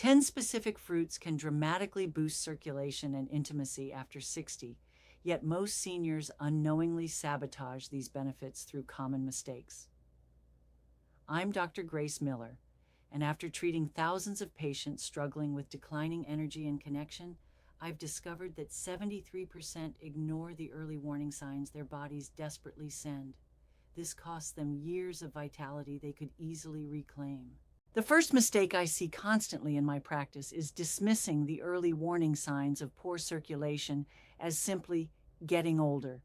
10 specific fruits can dramatically boost circulation and intimacy after 60, yet most seniors unknowingly sabotage these benefits through common mistakes. I'm Dr. Grace Miller, and after treating thousands of patients struggling with declining energy and connection, I've discovered that 73% ignore the early warning signs their bodies desperately send. This costs them years of vitality they could easily reclaim. The first mistake I see constantly in my practice is dismissing the early warning signs of poor circulation as simply getting older.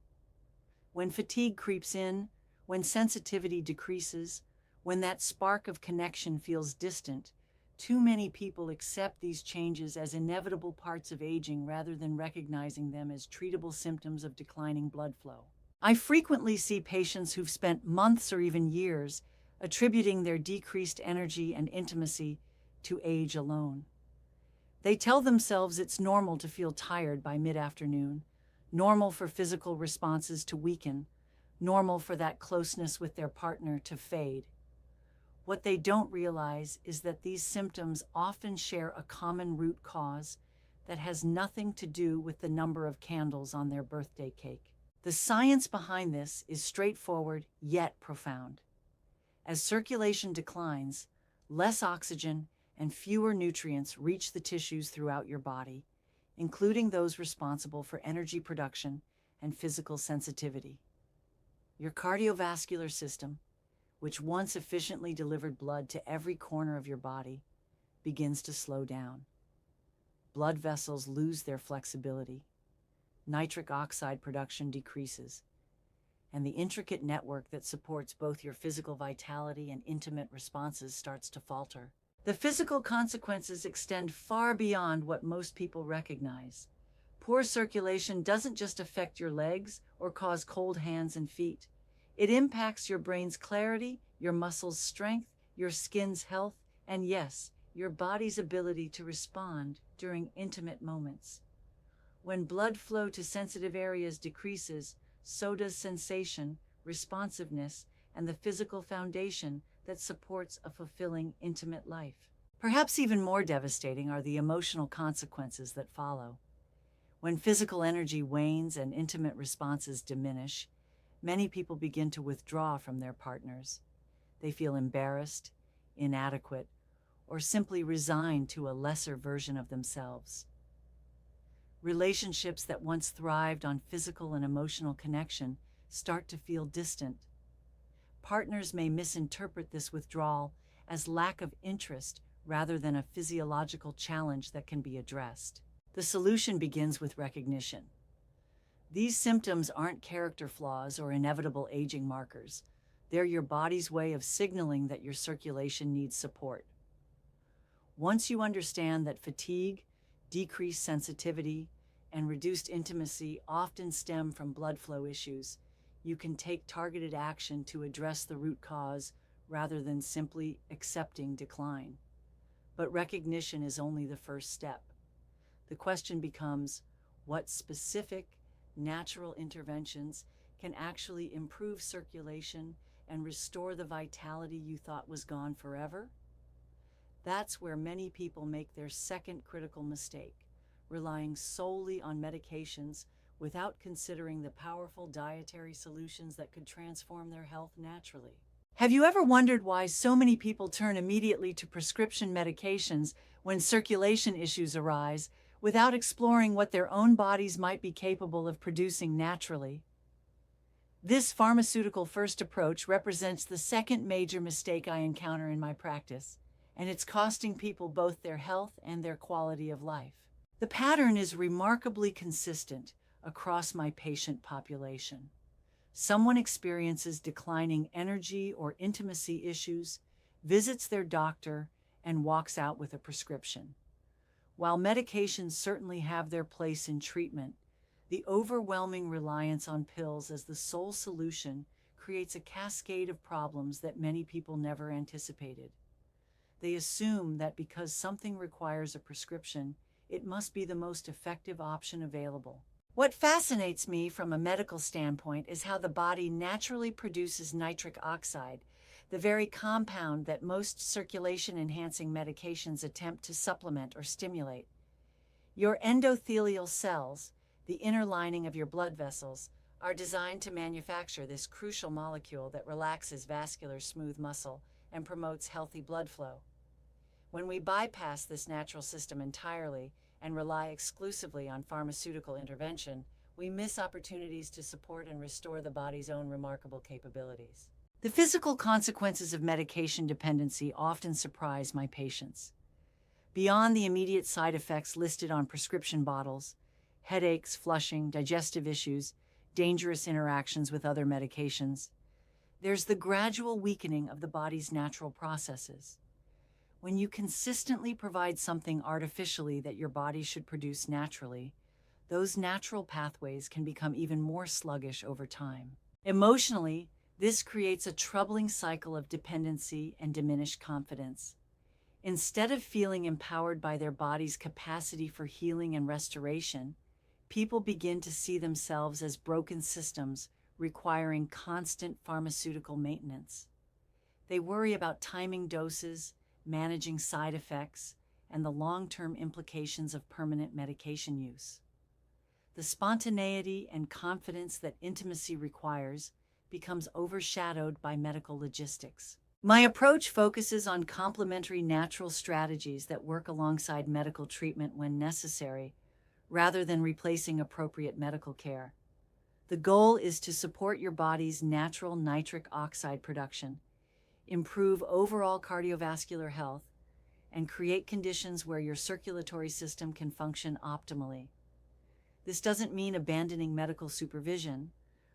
When fatigue creeps in, when sensitivity decreases, when that spark of connection feels distant, too many people accept these changes as inevitable parts of aging rather than recognizing them as treatable symptoms of declining blood flow. I frequently see patients who've spent months or even years attributing their decreased energy and intimacy to age alone. They tell themselves it's normal to feel tired by mid-afternoon, normal for physical responses to weaken, normal for that closeness with their partner to fade. What they don't realize is that these symptoms often share a common root cause that has nothing to do with the number of candles on their birthday cake. The science behind this is straightforward yet profound. As circulation declines, less oxygen and fewer nutrients reach the tissues throughout your body, including those responsible for energy production and physical sensitivity. Your cardiovascular system, which once efficiently delivered blood to every corner of your body, begins to slow down. Blood vessels lose their flexibility. Nitric oxide production decreases, and the intricate network that supports both your physical vitality and intimate responses starts to falter. The physical consequences extend far beyond what most people recognize. Poor circulation doesn't just affect your legs or cause cold hands and feet. It impacts your brain's clarity, your muscles' strength, your skin's health, and yes, your body's ability to respond during intimate moments. When blood flow to sensitive areas decreases, so does sensation, responsiveness, and the physical foundation that supports a fulfilling, intimate life. Perhaps even more devastating are the emotional consequences that follow. When physical energy wanes and intimate responses diminish, many people begin to withdraw from their partners. They feel embarrassed, inadequate, or simply resigned to a lesser version of themselves. Relationships that once thrived on physical and emotional connection start to feel distant. Partners may misinterpret this withdrawal as lack of interest rather than a physiological challenge that can be addressed. The solution begins with recognition. These symptoms aren't character flaws or inevitable aging markers. They're your body's way of signaling that your circulation needs support. Once you understand that fatigue, decreased sensitivity, and reduced intimacy often stem from blood flow issues, you can take targeted action to address the root cause rather than simply accepting decline. But recognition is only the first step. The question becomes, what specific, natural interventions can actually improve circulation and restore the vitality you thought was gone forever? That's where many people make their second critical mistake, relying solely on medications without considering the powerful dietary solutions that could transform their health naturally. Have you ever wondered why so many people turn immediately to prescription medications when circulation issues arise, without exploring what their own bodies might be capable of producing naturally? This pharmaceutical-first approach represents the second major mistake I encounter in my practice, and it's costing people both their health and their quality of life. The pattern is remarkably consistent across my patient population. Someone experiences declining energy or intimacy issues, visits their doctor, and walks out with a prescription. While medications certainly have their place in treatment, the overwhelming reliance on pills as the sole solution creates a cascade of problems that many people never anticipated. They assume that because something requires a prescription, it must be the most effective option available. What fascinates me from a medical standpoint is how the body naturally produces nitric oxide, the very compound that most circulation-enhancing medications attempt to supplement or stimulate. Your endothelial cells, the inner lining of your blood vessels, are designed to manufacture this crucial molecule that relaxes vascular smooth muscle and promotes healthy blood flow. When we bypass this natural system entirely and rely exclusively on pharmaceutical intervention, we miss opportunities to support and restore the body's own remarkable capabilities. The physical consequences of medication dependency often surprise my patients. Beyond the immediate side effects listed on prescription bottles, headaches, flushing, digestive issues, dangerous interactions with other medications, there's the gradual weakening of the body's natural processes. When you consistently provide something artificially that your body should produce naturally, those natural pathways can become even more sluggish over time. Emotionally, this creates a troubling cycle of dependency and diminished confidence. Instead of feeling empowered by their body's capacity for healing and restoration, people begin to see themselves as broken systems requiring constant pharmaceutical maintenance. They worry about timing doses, managing side effects, and the long-term implications of permanent medication use. The spontaneity and confidence that intimacy requires becomes overshadowed by medical logistics. My approach focuses on complementary natural strategies that work alongside medical treatment when necessary, rather than replacing appropriate medical care. The goal is to support your body's natural nitric oxide production, improve overall cardiovascular health, and create conditions where your circulatory system can function optimally. This doesn't mean abandoning medical supervision,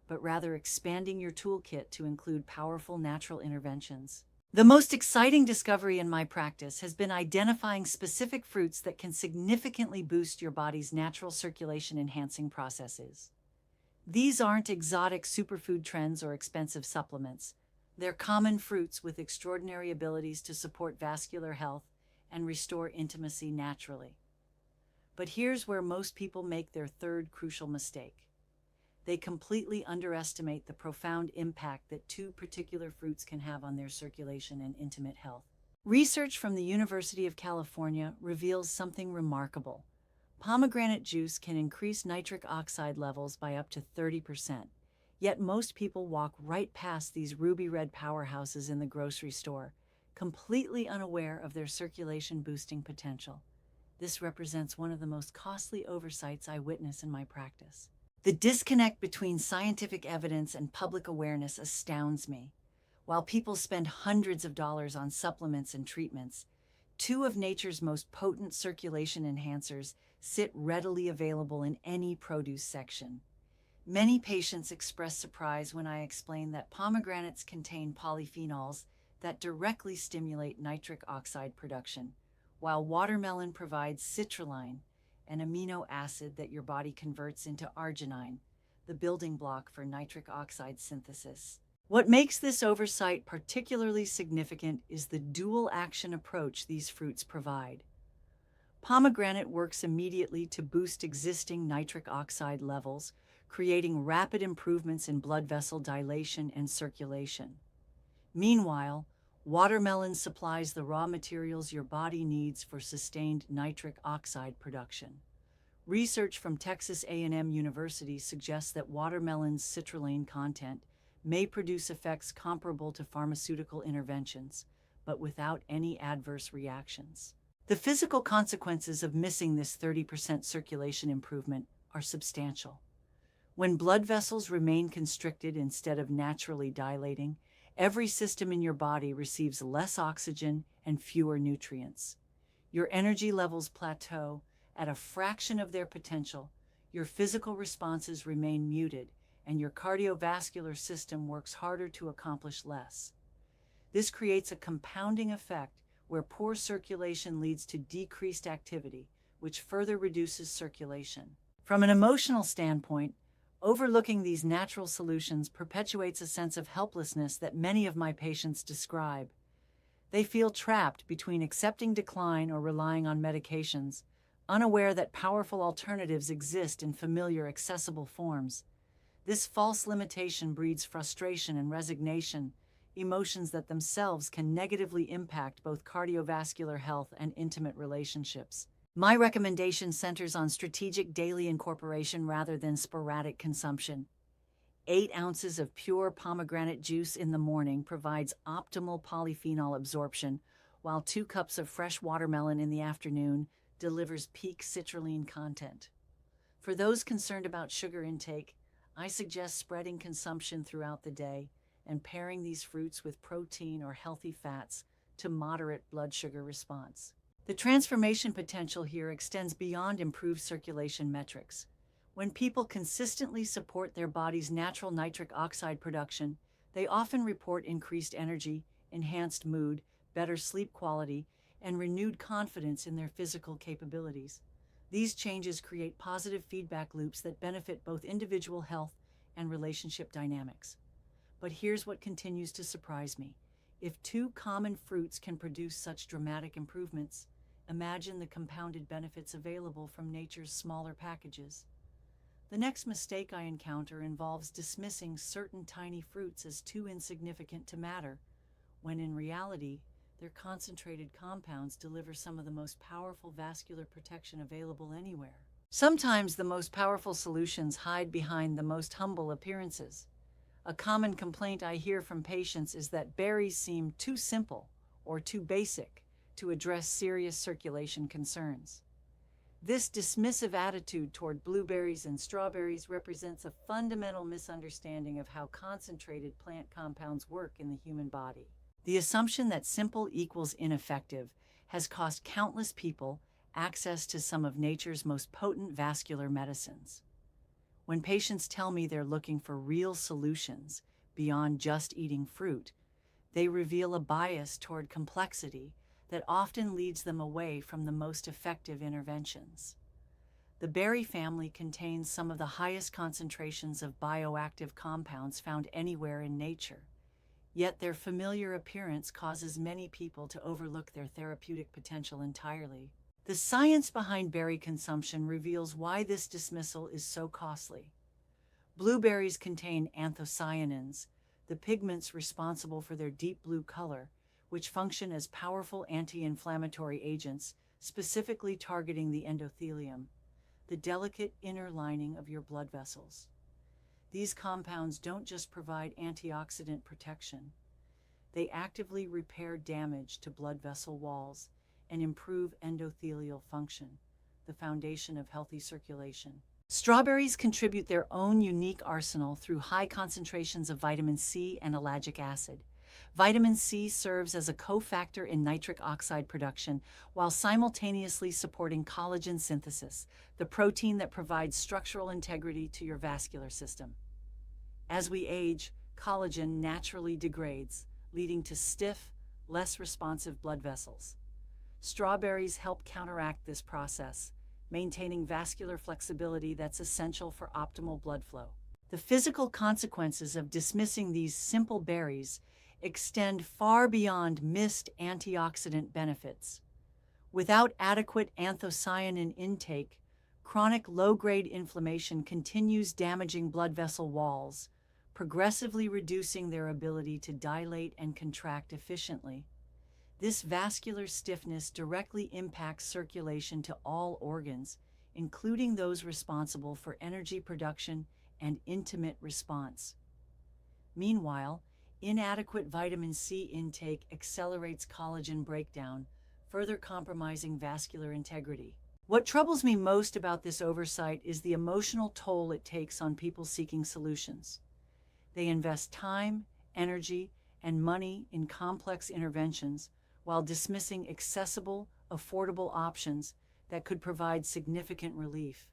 but rather expanding your toolkit to include powerful natural interventions. The most exciting discovery in my practice has been identifying specific fruits that can significantly boost your body's natural circulation-enhancing processes. These aren't exotic superfood trends or expensive supplements. They're common fruits with extraordinary abilities to support vascular health and restore intimacy naturally. But here's where most people make their third crucial mistake. They completely underestimate the profound impact that two particular fruits can have on their circulation and intimate health. Research from the University of California reveals something remarkable. Pomegranate juice can increase nitric oxide levels by up to 30%, yet most people walk right past these ruby-red powerhouses in the grocery store, completely unaware of their circulation-boosting potential. This represents one of the most costly oversights I witness in my practice. The disconnect between scientific evidence and public awareness astounds me. While people spend hundreds of dollars on supplements and treatments, two of nature's most potent circulation enhancers sit readily available in any produce section. Many patients express surprise when I explain that pomegranates contain polyphenols that directly stimulate nitric oxide production, while watermelon provides citrulline, an amino acid that your body converts into arginine, the building block for nitric oxide synthesis. What makes this oversight particularly significant is the dual-action approach these fruits provide. Pomegranate works immediately to boost existing nitric oxide levels, creating rapid improvements in blood vessel dilation and circulation. Meanwhile, watermelon supplies the raw materials your body needs for sustained nitric oxide production. Research from Texas A&M University suggests that watermelon's citrulline content may produce effects comparable to pharmaceutical interventions, but without any adverse reactions. The physical consequences of missing this 30% circulation improvement are substantial. When blood vessels remain constricted instead of naturally dilating, every system in your body receives less oxygen and fewer nutrients. Your energy levels plateau at a fraction of their potential, your physical responses remain muted, and your cardiovascular system works harder to accomplish less. This creates a compounding effect where poor circulation leads to decreased activity, which further reduces circulation. From an emotional standpoint, overlooking these natural solutions perpetuates a sense of helplessness that many of my patients describe. They feel trapped between accepting decline or relying on medications, unaware that powerful alternatives exist in familiar, accessible forms. This false limitation breeds frustration and resignation, emotions that themselves can negatively impact both cardiovascular health and intimate relationships. My recommendation centers on strategic daily incorporation rather than sporadic consumption. 8 ounces of pure pomegranate juice in the morning provides optimal polyphenol absorption, while 2 cups of fresh watermelon in the afternoon delivers peak citrulline content. For those concerned about sugar intake, I suggest spreading consumption throughout the day and pairing these fruits with protein or healthy fats to moderate blood sugar response. The transformation potential here extends beyond improved circulation metrics. When people consistently support their body's natural nitric oxide production, they often report increased energy, enhanced mood, better sleep quality, and renewed confidence in their physical capabilities. These changes create positive feedback loops that benefit both individual health and relationship dynamics. But here's what continues to surprise me. If 2 common fruits can produce such dramatic improvements, imagine the compounded benefits available from nature's smaller packages. The next mistake I encounter involves dismissing certain tiny fruits as too insignificant to matter, when in reality, their concentrated compounds deliver some of the most powerful vascular protection available anywhere. Sometimes the most powerful solutions hide behind the most humble appearances. A common complaint I hear from patients is that berries seem too simple or too basic to address serious circulation concerns. This dismissive attitude toward blueberries and strawberries represents a fundamental misunderstanding of how concentrated plant compounds work in the human body. The assumption that simple equals ineffective has cost countless people access to some of nature's most potent vascular medicines. When patients tell me they're looking for real solutions beyond just eating fruit, they reveal a bias toward complexity that often leads them away from the most effective interventions. The berry family contains some of the highest concentrations of bioactive compounds found anywhere in nature, yet their familiar appearance causes many people to overlook their therapeutic potential entirely. The science behind berry consumption reveals why this dismissal is so costly. Blueberries contain anthocyanins, the pigments responsible for their deep blue color, which function as powerful anti-inflammatory agents, specifically targeting the endothelium, the delicate inner lining of your blood vessels. These compounds don't just provide antioxidant protection. They actively repair damage to blood vessel walls and improve endothelial function, the foundation of healthy circulation. Strawberries contribute their own unique arsenal through high concentrations of vitamin C and ellagic acid. Vitamin C serves as a cofactor in nitric oxide production while simultaneously supporting collagen synthesis, the protein that provides structural integrity to your vascular system. As we age, collagen naturally degrades, leading to stiff, less responsive blood vessels. Strawberries help counteract this process, maintaining vascular flexibility that's essential for optimal blood flow. The physical consequences of dismissing these simple berries extend far beyond missed antioxidant benefits. Without adequate anthocyanin intake, chronic low-grade inflammation continues damaging blood vessel walls, progressively reducing their ability to dilate and contract efficiently. This vascular stiffness directly impacts circulation to all organs, including those responsible for energy production and intimate response. Meanwhile, inadequate vitamin C intake accelerates collagen breakdown, further compromising vascular integrity. What troubles me most about this oversight is the emotional toll it takes on people seeking solutions. They invest time, energy, and money in complex interventions while dismissing accessible, affordable options that could provide significant relief.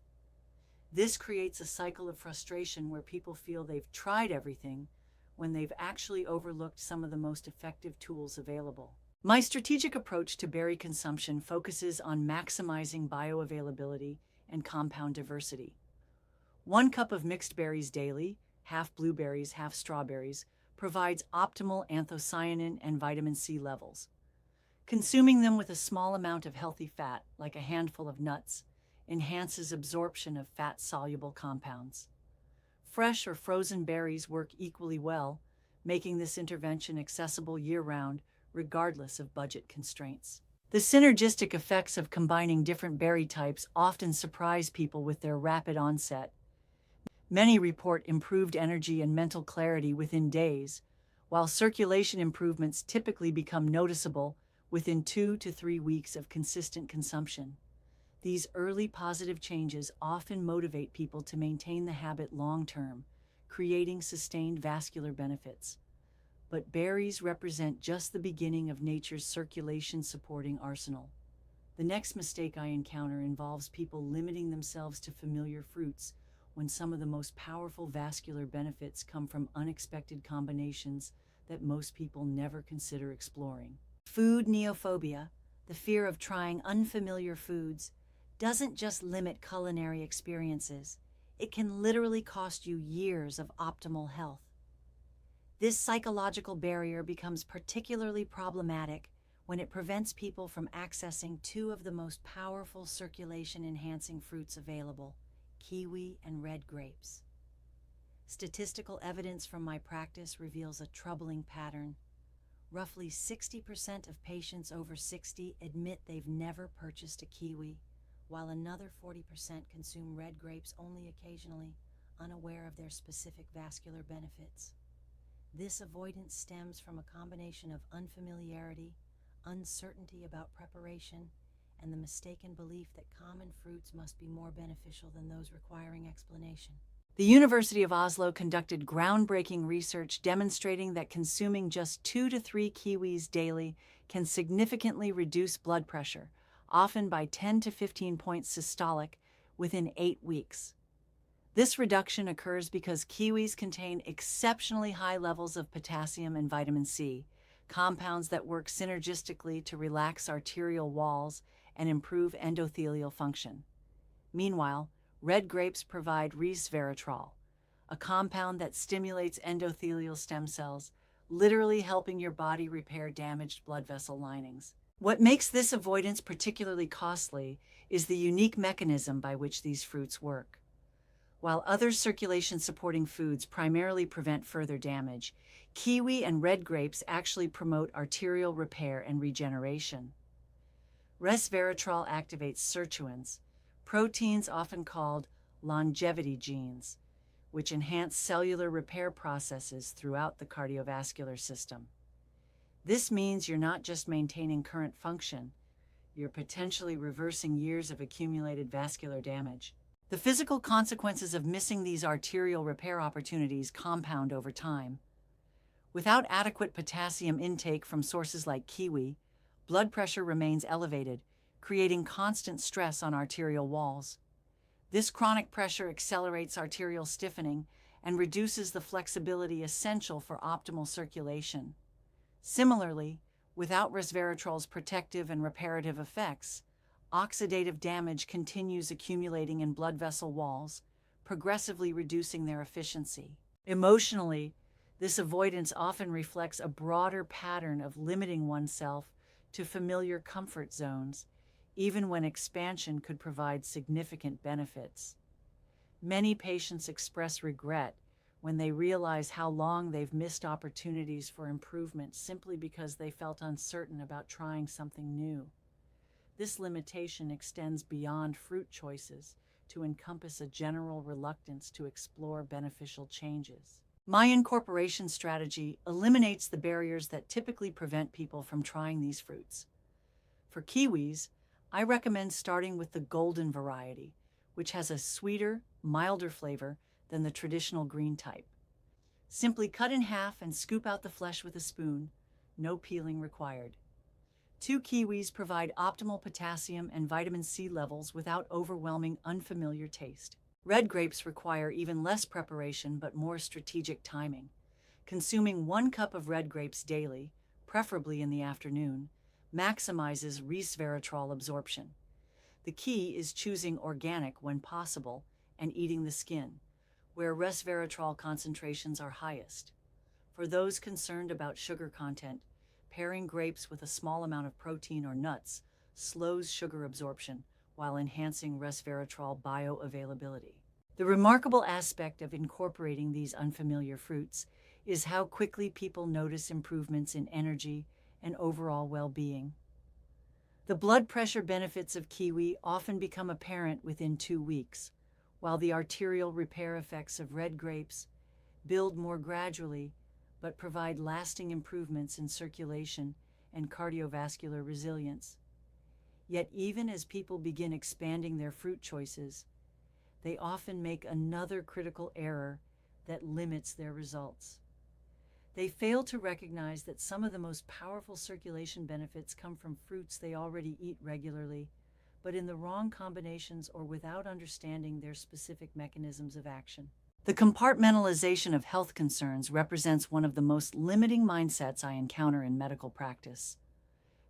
This creates a cycle of frustration where people feel they've tried everything when they've actually overlooked some of the most effective tools available. My strategic approach to berry consumption focuses on maximizing bioavailability and compound diversity. 1 cup of mixed berries daily, half blueberries, half strawberries, provides optimal anthocyanin and vitamin C levels. Consuming them with a small amount of healthy fat, like a handful of nuts, enhances absorption of fat-soluble compounds. Fresh or frozen berries work equally well, making this intervention accessible year-round, regardless of budget constraints. The synergistic effects of combining different berry types often surprise people with their rapid onset. Many report improved energy and mental clarity within days, while circulation improvements typically become noticeable within 2 to 3 weeks of consistent consumption. These early positive changes often motivate people to maintain the habit long-term, creating sustained vascular benefits. But berries represent just the beginning of nature's circulation-supporting arsenal. The next mistake I encounter involves people limiting themselves to familiar fruits when some of the most powerful vascular benefits come from unexpected combinations that most people never consider exploring. Food neophobia, the fear of trying unfamiliar foods, doesn't just limit culinary experiences. It can literally cost you years of optimal health. This psychological barrier becomes particularly problematic when it prevents people from accessing two of the most powerful circulation-enhancing fruits available, kiwi and red grapes. Statistical evidence from my practice reveals a troubling pattern. Roughly 60% of patients over 60 admit they've never purchased a kiwi, while another 40% consume red grapes only occasionally, unaware of their specific vascular benefits. This avoidance stems from a combination of unfamiliarity, uncertainty about preparation, and the mistaken belief that common fruits must be more beneficial than those requiring explanation. The University of Oslo conducted groundbreaking research demonstrating that consuming just 2 to 3 kiwis daily can significantly reduce blood pressure, often by 10 to 15 points systolic, within 8 weeks. This reduction occurs because kiwis contain exceptionally high levels of potassium and vitamin C, compounds that work synergistically to relax arterial walls and improve endothelial function. Meanwhile, red grapes provide resveratrol, a compound that stimulates endothelial stem cells, literally helping your body repair damaged blood vessel linings. What makes this avoidance particularly costly is the unique mechanism by which these fruits work. While other circulation-supporting foods primarily prevent further damage, kiwi and red grapes actually promote arterial repair and regeneration. Resveratrol activates sirtuins, proteins often called longevity genes, which enhance cellular repair processes throughout the cardiovascular system. This means you're not just maintaining current function, you're potentially reversing years of accumulated vascular damage. The physical consequences of missing these arterial repair opportunities compound over time. Without adequate potassium intake from sources like kiwi, blood pressure remains elevated, creating constant stress on arterial walls. This chronic pressure accelerates arterial stiffening and reduces the flexibility essential for optimal circulation. Similarly, without resveratrol's protective and reparative effects, oxidative damage continues accumulating in blood vessel walls, progressively reducing their efficiency. Emotionally, this avoidance often reflects a broader pattern of limiting oneself to familiar comfort zones, even when expansion could provide significant benefits. Many patients express regret when they realize how long they've missed opportunities for improvement simply because they felt uncertain about trying something new. This limitation extends beyond fruit choices to encompass a general reluctance to explore beneficial changes. My incorporation strategy eliminates the barriers that typically prevent people from trying these fruits. For kiwis, I recommend starting with the golden variety, which has a sweeter, milder flavor than the traditional green type. Simply cut in half and scoop out the flesh with a spoon, no peeling required. 2 kiwis provide optimal potassium and vitamin C levels without overwhelming unfamiliar taste. Red grapes require even less preparation but more strategic timing. Consuming 1 cup of red grapes daily, preferably in the afternoon, maximizes resveratrol absorption. The key is choosing organic when possible and eating the skin, where resveratrol concentrations are highest. For those concerned about sugar content, pairing grapes with a small amount of protein or nuts slows sugar absorption while enhancing resveratrol bioavailability. The remarkable aspect of incorporating these unfamiliar fruits is how quickly people notice improvements in energy and overall well-being. The blood pressure benefits of kiwi often become apparent within 2 weeks, while the arterial repair effects of red grapes build more gradually but provide lasting improvements in circulation and cardiovascular resilience. Yet even as people begin expanding their fruit choices, they often make another critical error that limits their results. They fail to recognize that some of the most powerful circulation benefits come from fruits they already eat regularly, but in the wrong combinations or without understanding their specific mechanisms of action. The compartmentalization of health concerns represents one of the most limiting mindsets I encounter in medical practice.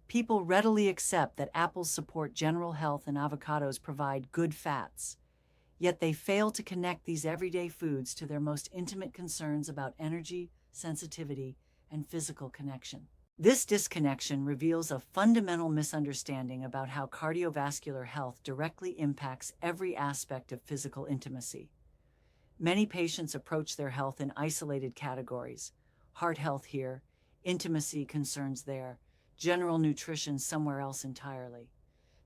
People readily accept that apples support general health and avocados provide good fats, yet they fail to connect these everyday foods to their most intimate concerns about energy, sensitivity, and physical connection. This disconnection reveals a fundamental misunderstanding about how cardiovascular health directly impacts every aspect of physical intimacy. Many patients approach their health in isolated categories: heart health here, intimacy concerns there, general nutrition somewhere else entirely.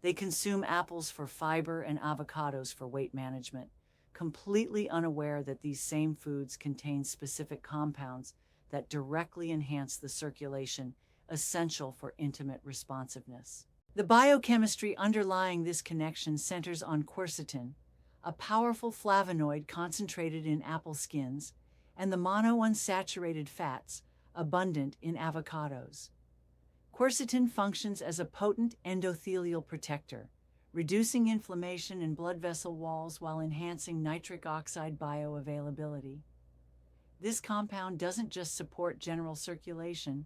They consume apples for fiber and avocados for weight management, completely unaware that these same foods contain specific compounds that directly enhance the circulation essential for intimate responsiveness. The biochemistry underlying this connection centers on quercetin, a powerful flavonoid concentrated in apple skins, and the monounsaturated fats abundant in avocados. Quercetin functions as a potent endothelial protector, reducing inflammation in blood vessel walls while enhancing nitric oxide bioavailability. This compound doesn't just support general circulation,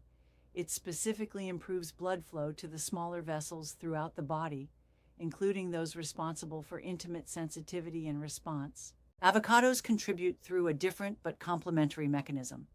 it specifically improves blood flow to the smaller vessels throughout the body, including those responsible for intimate sensitivity and response. Avocados contribute through a different but complementary mechanism.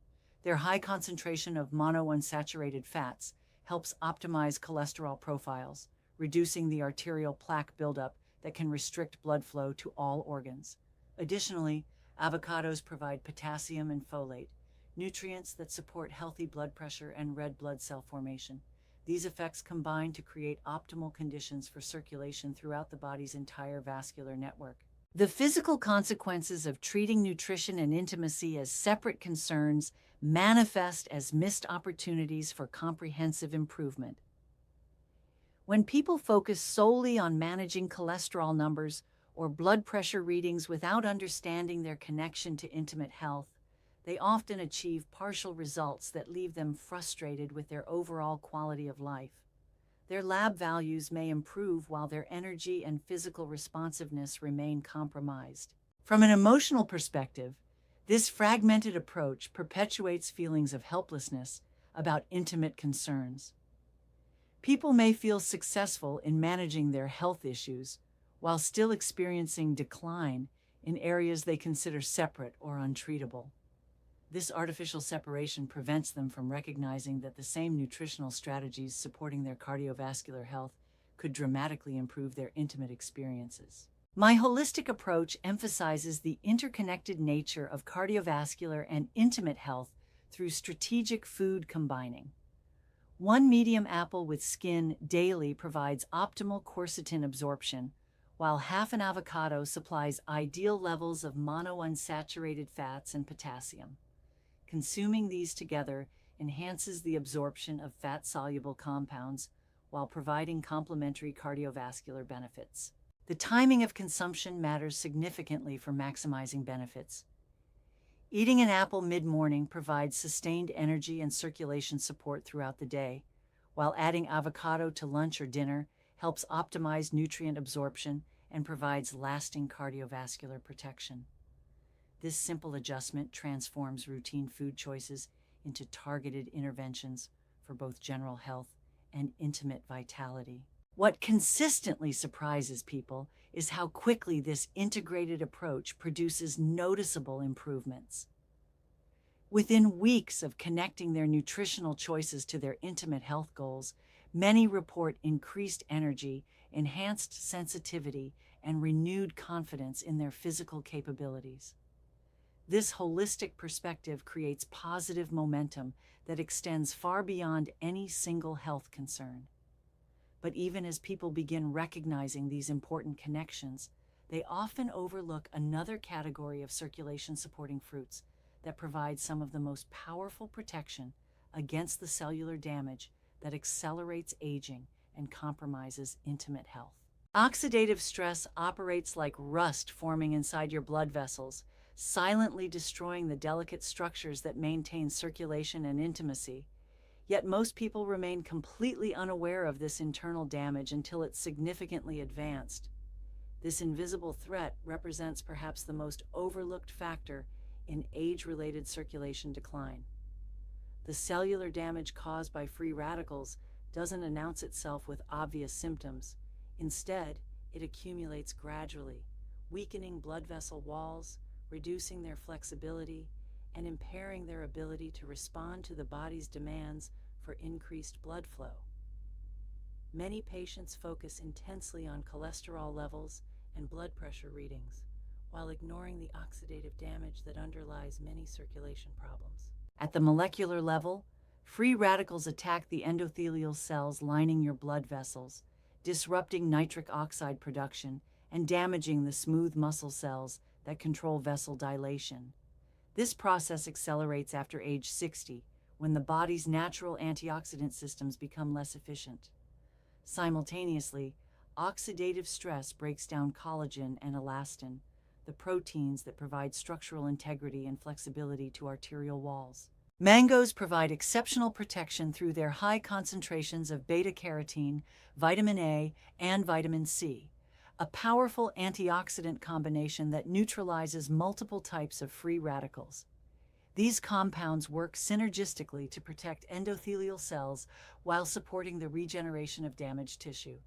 Their high concentration of monounsaturated fats helps optimize cholesterol profiles, reducing the arterial plaque buildup that can restrict blood flow to all organs. Additionally, avocados provide potassium and folate, nutrients that support healthy blood pressure and red blood cell formation. These effects combine to create optimal conditions for circulation throughout the body's entire vascular network. The physical consequences of treating nutrition and intimacy as separate concerns manifest as missed opportunities for comprehensive improvement. When people focus solely on managing cholesterol numbers or blood pressure readings without understanding their connection to intimate health, they often achieve partial results that leave them frustrated with their overall quality of life. Their lab values may improve while their energy and physical responsiveness remain compromised. From an emotional perspective, this fragmented approach perpetuates feelings of helplessness about intimate concerns. People may feel successful in managing their health issues while still experiencing decline in areas they consider separate or untreatable. This artificial separation prevents them from recognizing that the same nutritional strategies supporting their cardiovascular health could dramatically improve their intimate experiences. My holistic approach emphasizes the interconnected nature of cardiovascular and intimate health through strategic food combining. One medium apple with skin daily provides optimal quercetin absorption, while half an avocado supplies ideal levels of monounsaturated fats and potassium. Consuming these together enhances the absorption of fat-soluble compounds while providing complementary cardiovascular benefits. The timing of consumption matters significantly for maximizing benefits. Eating an apple mid-morning provides sustained energy and circulation support throughout the day, while adding avocado to lunch or dinner helps optimize nutrient absorption and provides lasting cardiovascular protection. This simple adjustment transforms routine food choices into targeted interventions for both general health and intimate vitality. What consistently surprises people is how quickly this integrated approach produces noticeable improvements. Within weeks of connecting their nutritional choices to their intimate health goals, many report increased energy, enhanced sensitivity, and renewed confidence in their physical capabilities. This holistic perspective creates positive momentum that extends far beyond any single health concern. But even as people begin recognizing these important connections, they often overlook another category of circulation-supporting fruits that provides some of the most powerful protection against the cellular damage that accelerates aging and compromises intimate health. Oxidative stress operates like rust forming inside your blood vessels, silently destroying the delicate structures that maintain circulation and intimacy. Yet most people remain completely unaware of this internal damage until it's significantly advanced. This invisible threat represents perhaps the most overlooked factor in age-related circulation decline. The cellular damage caused by free radicals doesn't announce itself with obvious symptoms. Instead, it accumulates gradually, weakening blood vessel walls, reducing their flexibility, and impairing their ability to respond to the body's demands for increased blood flow. Many patients focus intensely on cholesterol levels and blood pressure readings, while ignoring the oxidative damage that underlies many circulation problems. At the molecular level, free radicals attack the endothelial cells lining your blood vessels, disrupting nitric oxide production and damaging the smooth muscle cells that control vessel dilation. This process accelerates after age 60, when the body's natural antioxidant systems become less efficient. Simultaneously, oxidative stress breaks down collagen and elastin, the proteins that provide structural integrity and flexibility to arterial walls. Mangoes provide exceptional protection through their high concentrations of beta-carotene, vitamin A, and vitamin C, a powerful antioxidant combination that neutralizes multiple types of free radicals. These compounds work synergistically to protect endothelial cells while supporting the regeneration of damaged tissue.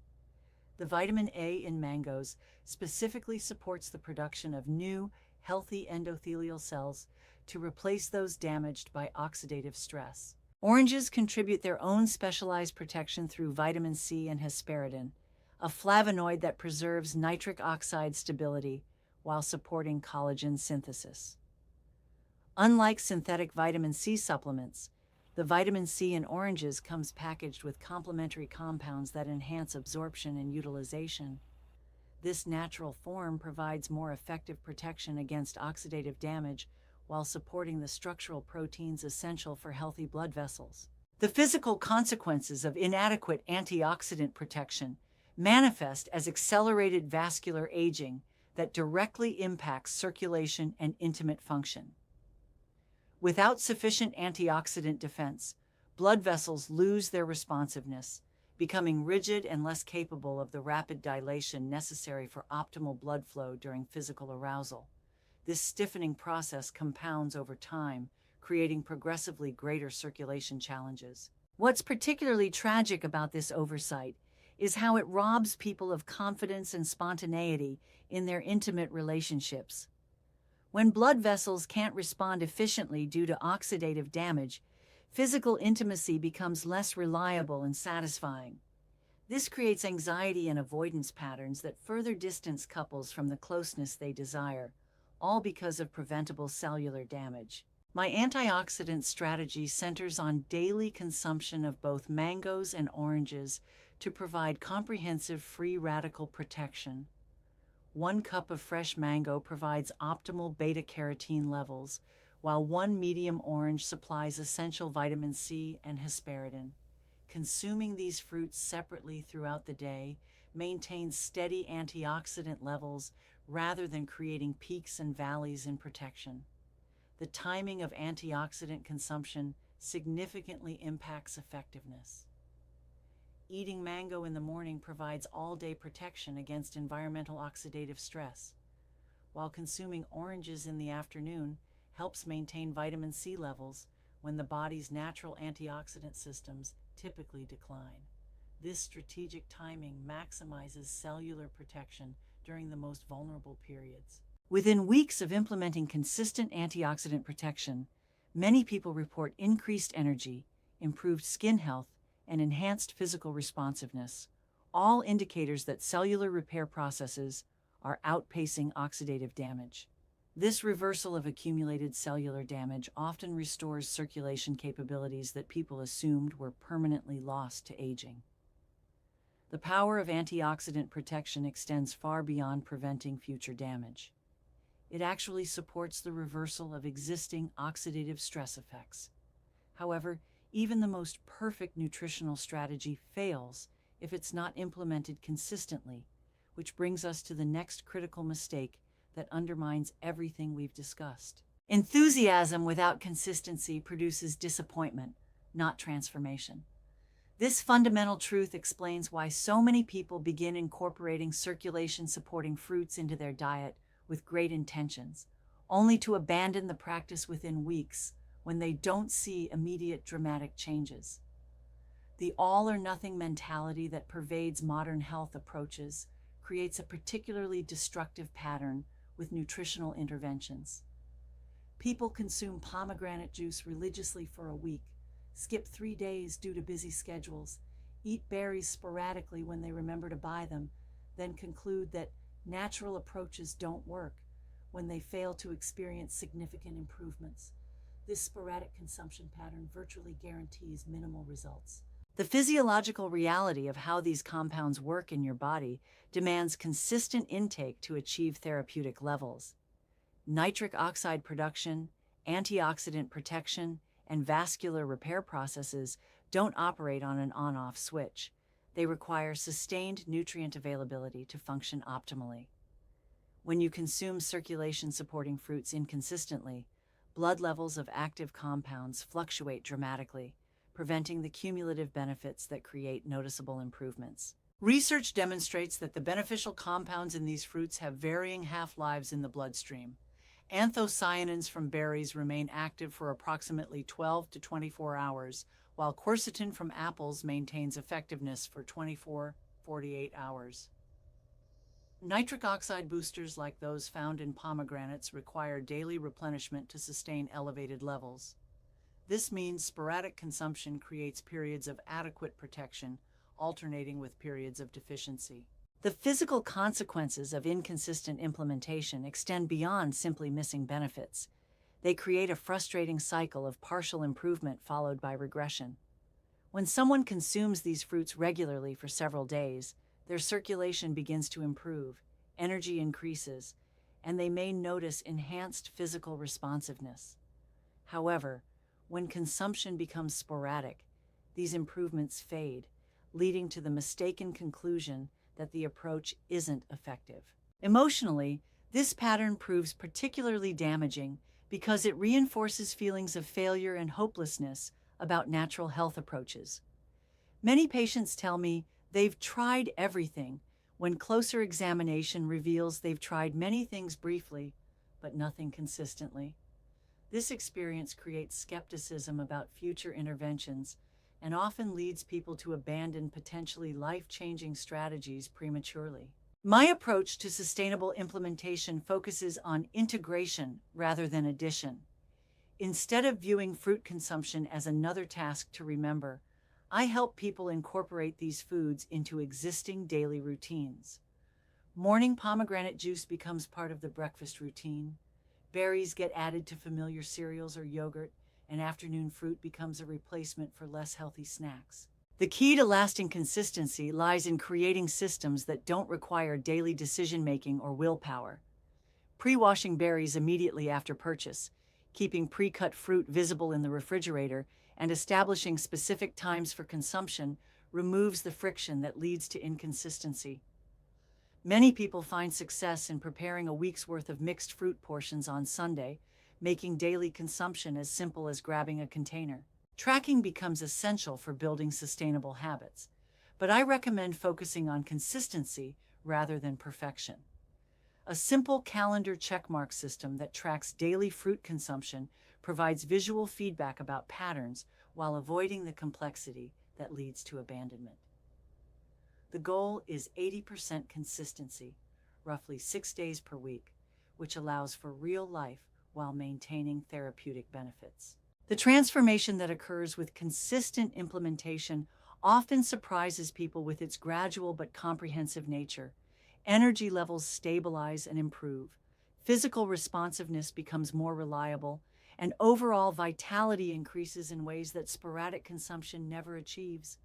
The vitamin A in mangoes specifically supports the production of new, healthy endothelial cells to replace those damaged by oxidative stress. Oranges contribute their own specialized protection through vitamin C and hesperidin, a flavonoid that preserves nitric oxide stability while supporting collagen synthesis. Unlike synthetic vitamin C supplements, the vitamin C in oranges comes packaged with complementary compounds that enhance absorption and utilization. This natural form provides more effective protection against oxidative damage while supporting the structural proteins essential for healthy blood vessels. The physical consequences of inadequate antioxidant protection manifest as accelerated vascular aging that directly impacts circulation and intimate function. Without sufficient antioxidant defense, blood vessels lose their responsiveness, becoming rigid and less capable of the rapid dilation necessary for optimal blood flow during physical arousal. This stiffening process compounds over time, creating progressively greater circulation challenges. What's particularly tragic about this oversight is how it robs people of confidence and spontaneity in their intimate relationships. When blood vessels can't respond efficiently due to oxidative damage, physical intimacy becomes less reliable and satisfying. This creates anxiety and avoidance patterns that further distance couples from the closeness they desire, all because of preventable cellular damage. My antioxidant strategy centers on daily consumption of both mangoes and oranges to provide comprehensive free radical protection. 1 cup of fresh mango provides optimal beta-carotene levels, while 1 medium orange supplies essential vitamin C and hesperidin. Consuming these fruits separately throughout the day maintains steady antioxidant levels rather than creating peaks and valleys in protection. The timing of antioxidant consumption significantly impacts effectiveness. Eating mango in the morning provides all-day protection against environmental oxidative stress, while consuming oranges in the afternoon helps maintain vitamin C levels when the body's natural antioxidant systems typically decline. This strategic timing maximizes cellular protection during the most vulnerable periods. Within weeks of implementing consistent antioxidant protection, many people report increased energy, improved skin health, and enhanced physical responsiveness, all indicators that cellular repair processes are outpacing oxidative damage. This reversal of accumulated cellular damage often restores circulation capabilities that people assumed were permanently lost to aging. The power of antioxidant protection extends far beyond preventing future damage. It actually supports the reversal of existing oxidative stress effects. However, even the most perfect nutritional strategy fails if it's not implemented consistently, which brings us to the next critical mistake that undermines everything we've discussed. Enthusiasm without consistency produces disappointment, not transformation. This fundamental truth explains why so many people begin incorporating circulation-supporting fruits into their diet with great intentions, only to abandon the practice within weeks when they don't see immediate dramatic changes. The all-or-nothing mentality that pervades modern health approaches creates a particularly destructive pattern with nutritional interventions. People consume pomegranate juice religiously for a week, skip 3 days due to busy schedules, eat berries sporadically when they remember to buy them, then conclude that natural approaches don't work when they fail to experience significant improvements. This sporadic consumption pattern virtually guarantees minimal results. The physiological reality of how these compounds work in your body demands consistent intake to achieve therapeutic levels. Nitric oxide production, antioxidant protection, and vascular repair processes don't operate on an on-off switch. They require sustained nutrient availability to function optimally. When you consume circulation-supporting fruits inconsistently, blood levels of active compounds fluctuate dramatically, preventing the cumulative benefits that create noticeable improvements. Research demonstrates that the beneficial compounds in these fruits have varying half-lives in the bloodstream. Anthocyanins from berries remain active for approximately 12 to 24 hours, while quercetin from apples maintains effectiveness for 24-48 hours. Nitric oxide boosters like those found in pomegranates require daily replenishment to sustain elevated levels. This means sporadic consumption creates periods of adequate protection, alternating with periods of deficiency. The physical consequences of inconsistent implementation extend beyond simply missing benefits. They create a frustrating cycle of partial improvement followed by regression. When someone consumes these fruits regularly for several days, their circulation begins to improve, energy increases, and they may notice enhanced physical responsiveness. However, when consumption becomes sporadic, these improvements fade, leading to the mistaken conclusion that the approach isn't effective. Emotionally, this pattern proves particularly damaging because it reinforces feelings of failure and hopelessness about natural health approaches. Many patients tell me they've tried everything, when closer examination reveals they've tried many things briefly, but nothing consistently. This experience creates skepticism about future interventions and often leads people to abandon potentially life-changing strategies prematurely. My approach to sustainable implementation focuses on integration rather than addition. Instead of viewing fruit consumption as another task to remember, I help people incorporate these foods into existing daily routines. Morning pomegranate juice becomes part of the breakfast routine. Berries get added to familiar cereals or yogurt, and afternoon fruit becomes a replacement for less healthy snacks. The key to lasting consistency lies in creating systems that don't require daily decision-making or willpower. Pre-washing berries immediately after purchase, keeping pre-cut fruit visible in the refrigerator, and establishing specific times for consumption removes the friction that leads to inconsistency. Many people find success in preparing a week's worth of mixed fruit portions on Sunday, making daily consumption as simple as grabbing a container. Tracking becomes essential for building sustainable habits, but I recommend focusing on consistency rather than perfection. A simple calendar checkmark system that tracks daily fruit consumption provides visual feedback about patterns while avoiding the complexity that leads to abandonment. The goal is 80% consistency, roughly 6 days per week, which allows for real life while maintaining therapeutic benefits. The transformation that occurs with consistent implementation often surprises people with its gradual but comprehensive nature. Energy levels stabilize and improve. Physical responsiveness becomes more reliable, and overall vitality increases in ways that sporadic consumption never achieves.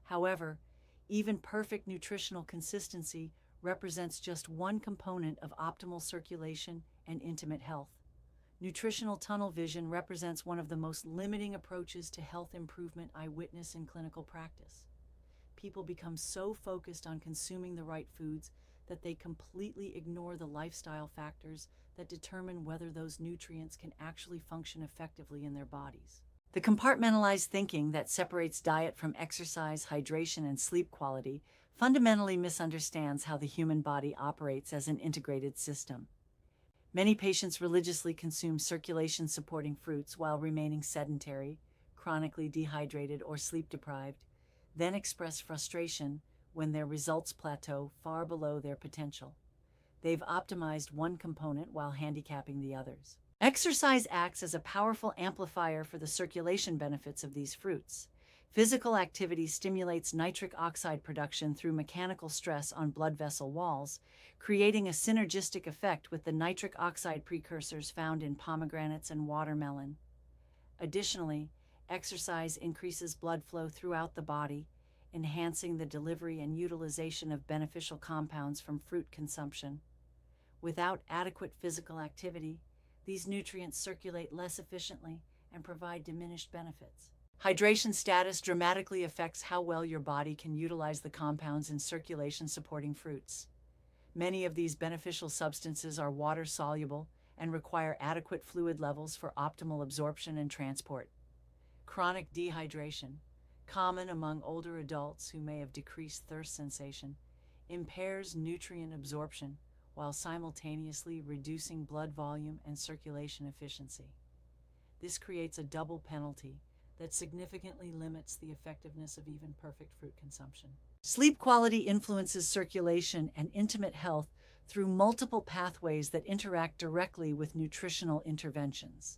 However, even perfect nutritional consistency represents just one component of optimal circulation and intimate health. Nutritional tunnel vision represents one of the most limiting approaches to health improvement I witness in clinical practice. People become so focused on consuming the right foods that they completely ignore the lifestyle factors that determine whether those nutrients can actually function effectively in their bodies. The compartmentalized thinking that separates diet from exercise, hydration, and sleep quality fundamentally misunderstands how the human body operates as an integrated system. Many patients religiously consume circulation-supporting fruits while remaining sedentary, chronically dehydrated, or sleep-deprived, then express frustration when their results plateau far below their potential. They've optimized one component while handicapping the others. Exercise acts as a powerful amplifier for the circulation benefits of these fruits. Physical activity stimulates nitric oxide production through mechanical stress on blood vessel walls, creating a synergistic effect with the nitric oxide precursors found in pomegranates and watermelon. Additionally, exercise increases blood flow throughout the body, enhancing the delivery and utilization of beneficial compounds from fruit consumption. Without adequate physical activity, these nutrients circulate less efficiently and provide diminished benefits. Hydration status dramatically affects how well your body can utilize the compounds in circulation-supporting fruits. Many of these beneficial substances are water-soluble and require adequate fluid levels for optimal absorption and transport. Chronic dehydration, common among older adults who may have decreased thirst sensation, impairs nutrient absorption while simultaneously reducing blood volume and circulation efficiency. This creates a double penalty that significantly limits the effectiveness of even perfect fruit consumption. Sleep quality influences circulation and intimate health through multiple pathways that interact directly with nutritional interventions.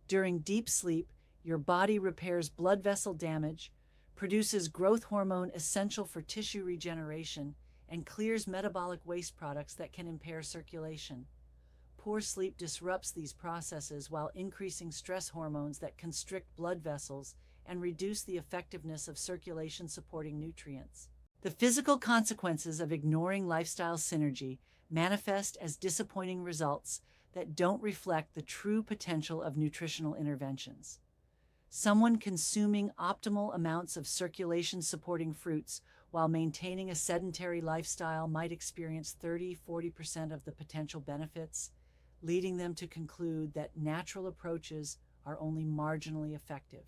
During deep sleep, your body repairs blood vessel damage, produces growth hormone essential for tissue regeneration, and clears metabolic waste products that can impair circulation. Poor sleep disrupts these processes while increasing stress hormones that constrict blood vessels and reduce the effectiveness of circulation-supporting nutrients. The physical consequences of ignoring lifestyle synergy manifest as disappointing results that don't reflect the true potential of nutritional interventions. Someone consuming optimal amounts of circulation-supporting fruits while maintaining a sedentary lifestyle might experience 30–40% of the potential benefits, leading them to conclude that natural approaches are only marginally effective.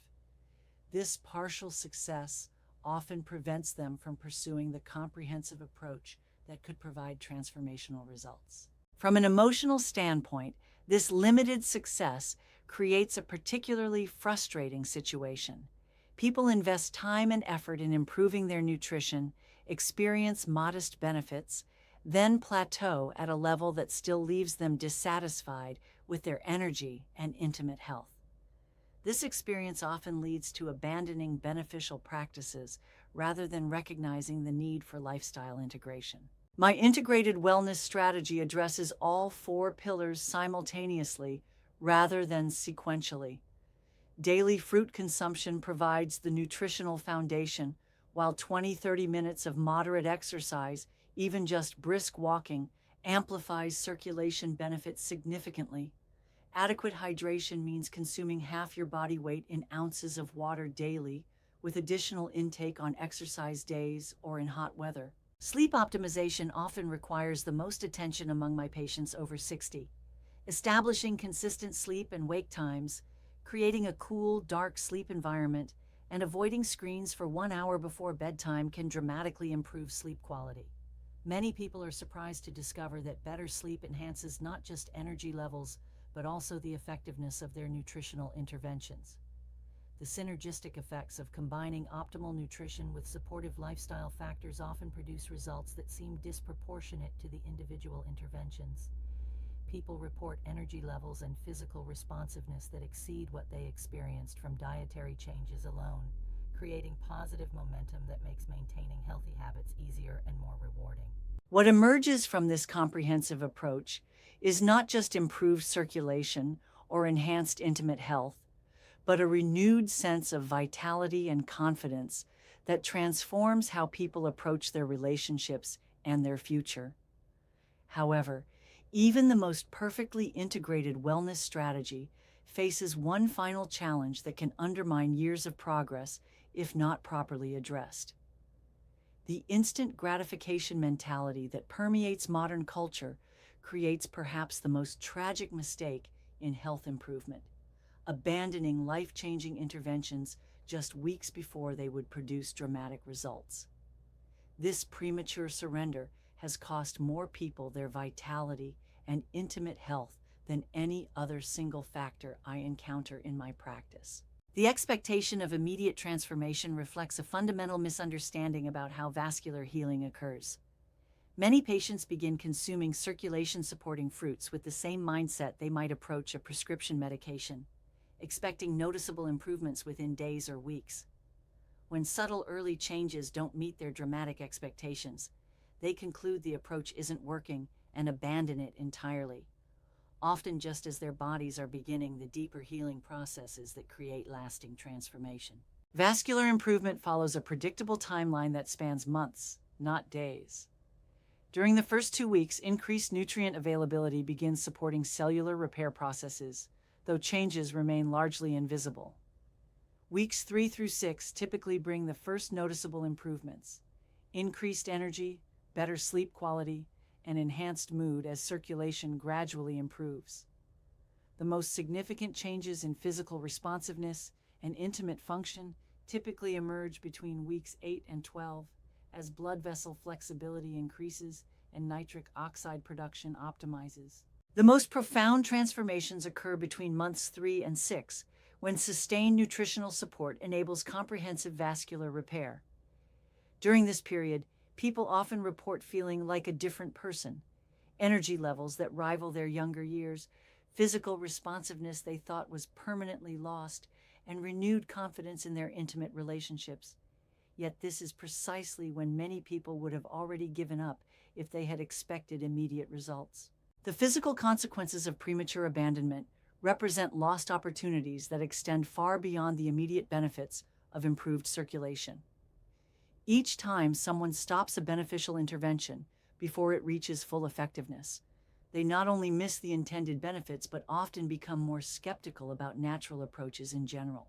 This partial success often prevents them from pursuing the comprehensive approach that could provide transformational results. From an emotional standpoint, this limited success creates a particularly frustrating situation. People invest time and effort in improving their nutrition, experience modest benefits, then plateau at a level that still leaves them dissatisfied with their energy and intimate health. This experience often leads to abandoning beneficial practices rather than recognizing the need for lifestyle integration. My integrated wellness strategy addresses all four pillars simultaneously rather than sequentially. Daily fruit consumption provides the nutritional foundation, while 20–30 minutes of moderate exercise, even just brisk walking, amplifies circulation benefits significantly. Adequate hydration means consuming half your body weight in ounces of water daily, with additional intake on exercise days or in hot weather. Sleep optimization often requires the most attention among my patients over 60. Establishing consistent sleep and wake times, creating a cool, dark sleep environment, and avoiding screens for 1 hour before bedtime can dramatically improve sleep quality. Many people are surprised to discover that better sleep enhances not just energy levels, but also the effectiveness of their nutritional interventions. The synergistic effects of combining optimal nutrition with supportive lifestyle factors often produce results that seem disproportionate to the individual interventions. People report energy levels and physical responsiveness that exceed what they experienced from dietary changes alone, creating positive momentum that makes maintaining healthy habits easier and more rewarding. What emerges from this comprehensive approach is not just improved circulation or enhanced intimate health, but a renewed sense of vitality and confidence that transforms how people approach their relationships and their future. However, even the most perfectly integrated wellness strategy faces one final challenge that can undermine years of progress if not properly addressed. The instant gratification mentality that permeates modern culture creates perhaps the most tragic mistake in health improvement, abandoning life-changing interventions just weeks before they would produce dramatic results. This premature surrender has cost more people their vitality and intimate health than any other single factor I encounter in my practice. The expectation of immediate transformation reflects a fundamental misunderstanding about how vascular healing occurs. Many patients begin consuming circulation-supporting fruits with the same mindset they might approach a prescription medication, expecting noticeable improvements within days or weeks. When subtle early changes don't meet their dramatic expectations, they conclude the approach isn't working and abandon it entirely, often just as their bodies are beginning the deeper healing processes that create lasting transformation. Vascular improvement follows a predictable timeline that spans months, not days. During the first 2 weeks, increased nutrient availability begins supporting cellular repair processes, though changes remain largely invisible. Weeks 3 through 6 typically bring the first noticeable improvements: increased energy, better sleep quality, and enhanced mood as circulation gradually improves. The most significant changes in physical responsiveness and intimate function typically emerge between weeks 8 and 12 as blood vessel flexibility increases and nitric oxide production optimizes. The most profound transformations occur between months 3 and 6, when sustained nutritional support enables comprehensive vascular repair. During this period, people often report feeling like a different person, energy levels that rival their younger years, physical responsiveness they thought was permanently lost, and renewed confidence in their intimate relationships. Yet this is precisely when many people would have already given up if they had expected immediate results. The physical consequences of premature abandonment represent lost opportunities that extend far beyond the immediate benefits of improved circulation. Each time someone stops a beneficial intervention before it reaches full effectiveness, they not only miss the intended benefits but often become more skeptical about natural approaches in general.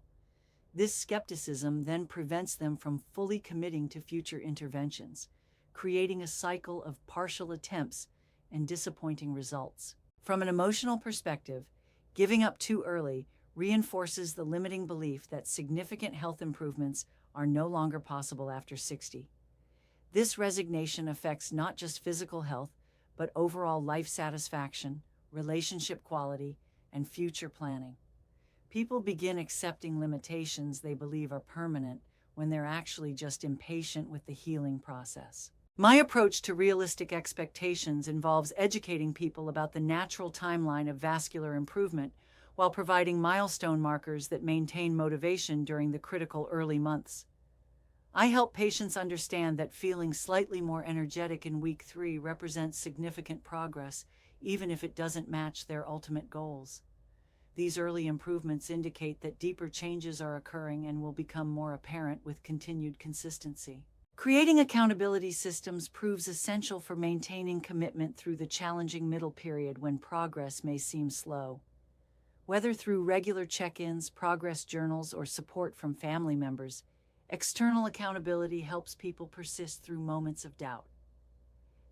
This skepticism then prevents them from fully committing to future interventions, creating a cycle of partial attempts and disappointing results. From an emotional perspective, giving up too early reinforces the limiting belief that significant health improvements are no longer possible after 60. This resignation affects not just physical health, but overall life satisfaction, relationship quality, and future planning. People begin accepting limitations they believe are permanent when they're actually just impatient with the healing process. My approach to realistic expectations involves educating people about the natural timeline of vascular improvement while providing milestone markers that maintain motivation during the critical early months. I help patients understand that feeling slightly more energetic in week 3 represents significant progress, even if it doesn't match their ultimate goals. These early improvements indicate that deeper changes are occurring and will become more apparent with continued consistency. Creating accountability systems proves essential for maintaining commitment through the challenging middle period when progress may seem slow. Whether through regular check-ins, progress journals, or support from family members, external accountability helps people persist through moments of doubt.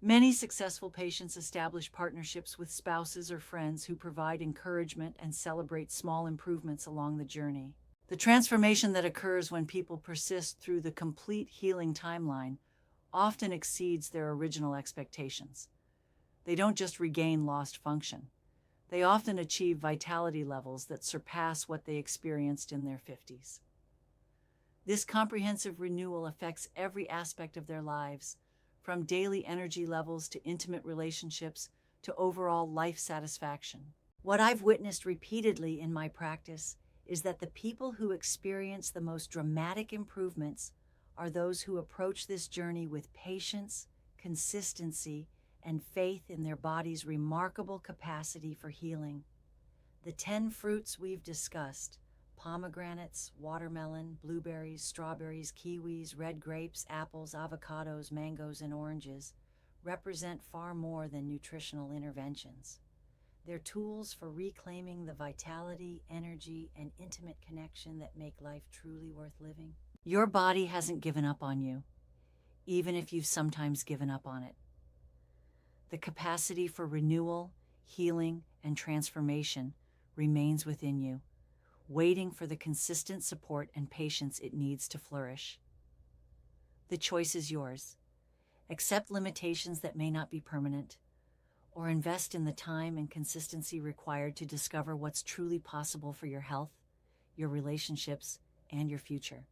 Many successful patients establish partnerships with spouses or friends who provide encouragement and celebrate small improvements along the journey. The transformation that occurs when people persist through the complete healing timeline often exceeds their original expectations. They don't just regain lost function. They often achieve vitality levels that surpass what they experienced in their 50s. This comprehensive renewal affects every aspect of their lives, from daily energy levels to intimate relationships to overall life satisfaction. What I've witnessed repeatedly in my practice is that the people who experience the most dramatic improvements are those who approach this journey with patience, consistency, and faith in their body's remarkable capacity for healing. The 10 fruits we've discussed, pomegranates, watermelon, blueberries, strawberries, kiwis, red grapes, apples, avocados, mangoes, and oranges, represent far more than nutritional interventions. They're tools for reclaiming the vitality, energy, and intimate connection that make life truly worth living. Your body hasn't given up on you, even if you've sometimes given up on it. The capacity for renewal, healing, and transformation remains within you, waiting for the consistent support and patience it needs to flourish. The choice is yours. Accept limitations that may not be permanent, or invest in the time and consistency required to discover what's truly possible for your health, your relationships, and your future.